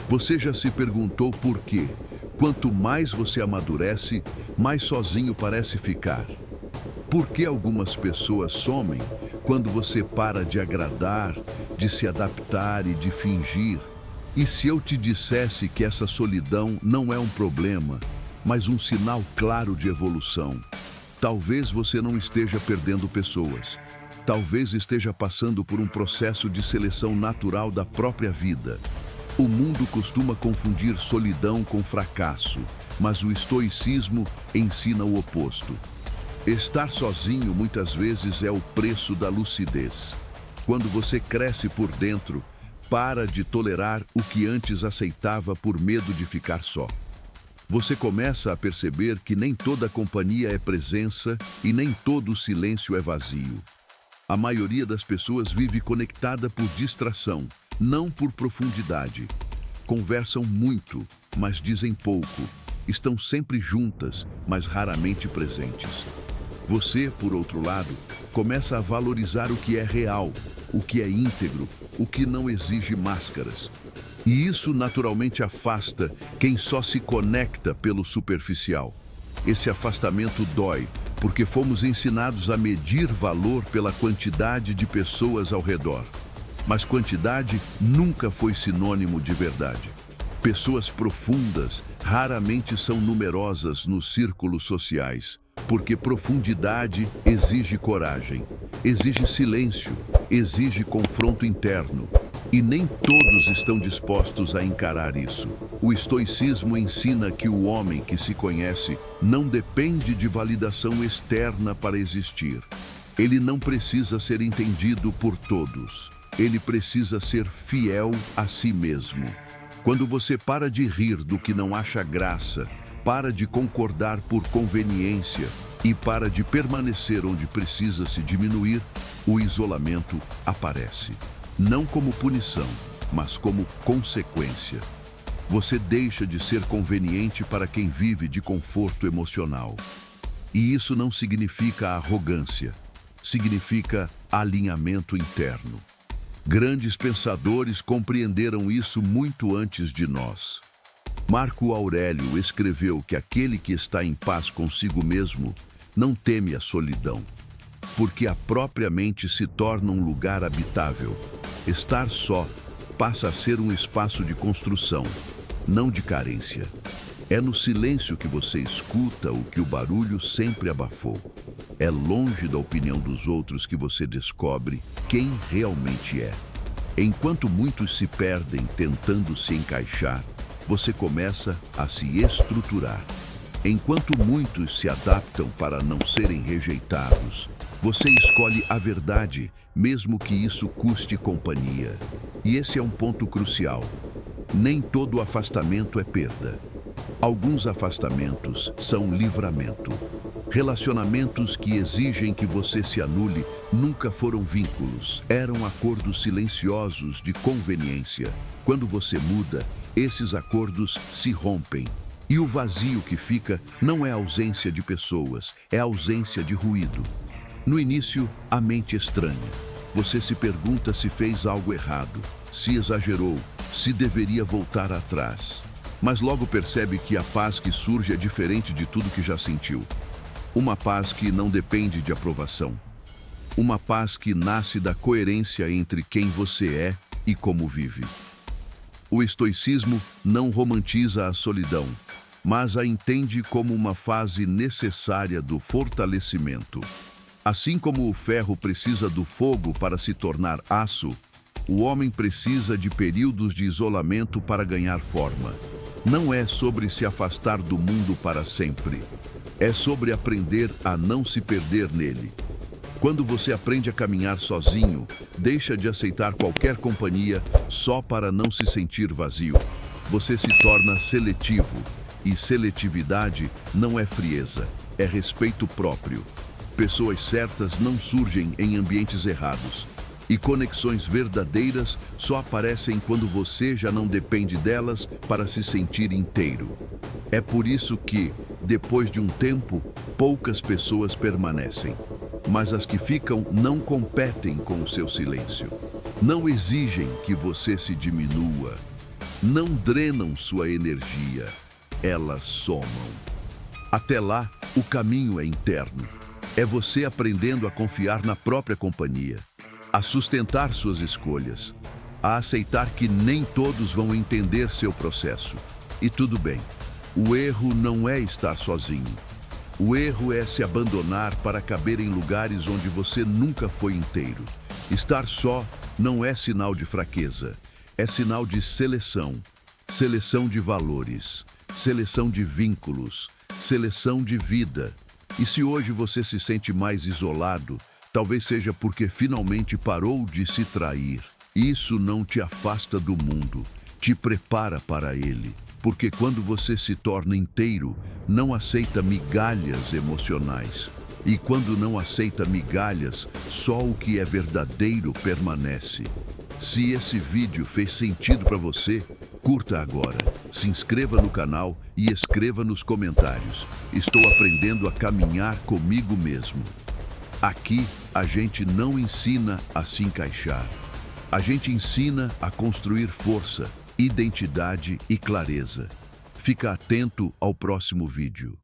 Você já se perguntou por quê? Quanto mais você amadurece, mais sozinho parece ficar. Por que algumas pessoas somem quando você para de agradar, de se adaptar e de fingir? E se eu te dissesse que essa solidão não é um problema, mas um sinal claro de evolução? Talvez você não esteja perdendo pessoas. Talvez esteja passando por um processo de seleção natural da própria vida. O mundo costuma confundir solidão com fracasso, mas o estoicismo ensina o oposto. Estar sozinho muitas vezes é o preço da lucidez. Quando você cresce por dentro, para de tolerar o que antes aceitava por medo de ficar só. Você começa a perceber que nem toda companhia é presença e nem todo silêncio é vazio. A maioria das pessoas vive conectada por distração, não por profundidade. Conversam muito, mas dizem pouco. Estão sempre juntas, mas raramente presentes. Você, por outro lado, começa a valorizar o que é real, o que é íntegro, o que não exige máscaras. E isso naturalmente afasta quem só se conecta pelo superficial. Esse afastamento dói, porque fomos ensinados a medir valor pela quantidade de pessoas ao redor. Mas quantidade nunca foi sinônimo de verdade. Pessoas profundas raramente são numerosas nos círculos sociais, porque profundidade exige coragem, exige silêncio, exige confronto interno. E nem todos estão dispostos a encarar isso. O estoicismo ensina que o homem que se conhece não depende de validação externa para existir. Ele não precisa ser entendido por todos. Ele precisa ser fiel a si mesmo. Quando você para de rir do que não acha graça, para de concordar por conveniência e para de permanecer onde precisa se diminuir, o isolamento aparece. Não como punição, mas como consequência. Você deixa de ser conveniente para quem vive de conforto emocional. E isso não significa arrogância, significa alinhamento interno. Grandes pensadores compreenderam isso muito antes de nós. Marco Aurélio escreveu que aquele que está em paz consigo mesmo não teme a solidão, porque a própria mente se torna um lugar habitável. Estar só passa a ser um espaço de construção, não de carência. É no silêncio que você escuta o que o barulho sempre abafou. É longe da opinião dos outros que você descobre quem realmente é. Enquanto muitos se perdem tentando se encaixar, você começa a se estruturar. Enquanto muitos se adaptam para não serem rejeitados, você escolhe a verdade, mesmo que isso custe companhia. E esse é um ponto crucial. Nem todo afastamento é perda. Alguns afastamentos são livramento. Relacionamentos que exigem que você se anule nunca foram vínculos, eram acordos silenciosos de conveniência. Quando você muda, esses acordos se rompem. E o vazio que fica não é ausência de pessoas, é ausência de ruído. No início, a mente estranha. Você se pergunta se fez algo errado, se exagerou, se deveria voltar atrás. Mas logo percebe que a paz que surge é diferente de tudo que já sentiu. Uma paz que não depende de aprovação. Uma paz que nasce da coerência entre quem você é e como vive. O estoicismo não romantiza a solidão, mas a entende como uma fase necessária do fortalecimento. Assim como o ferro precisa do fogo para se tornar aço, o homem precisa de períodos de isolamento para ganhar forma. Não é sobre se afastar do mundo para sempre. É sobre aprender a não se perder nele. Quando você aprende a caminhar sozinho, deixa de aceitar qualquer companhia só para não se sentir vazio. Você se torna seletivo. E seletividade não é frieza, é respeito próprio. Pessoas certas não surgem em ambientes errados. E conexões verdadeiras só aparecem quando você já não depende delas para se sentir inteiro. É por isso que, depois de um tempo, poucas pessoas permanecem. Mas as que ficam não competem com o seu silêncio. Não exigem que você se diminua. não drenam sua energia, elas somam. Até lá, o caminho é interno. É você aprendendo a confiar na própria companhia, a sustentar suas escolhas, a aceitar que nem todos vão entender seu processo. E tudo bem. O erro não é estar sozinho. O erro é se abandonar para caber em lugares onde você nunca foi inteiro. Estar só não é sinal de fraqueza, é sinal de seleção. Seleção de valores, seleção de vínculos, seleção de vida. E se hoje você se sente mais isolado, talvez seja porque finalmente parou de se trair. Isso não te afasta do mundo, te prepara para ele. Porque quando você se torna inteiro, não aceita migalhas emocionais. E quando não aceita migalhas, só o que é verdadeiro permanece. Se esse vídeo fez sentido para você, curta agora, se inscreva no canal e escreva nos comentários. Estou aprendendo a caminhar comigo mesmo. Aqui, a gente não ensina a se encaixar. A gente ensina a construir força, identidade e clareza. Fica atento ao próximo vídeo.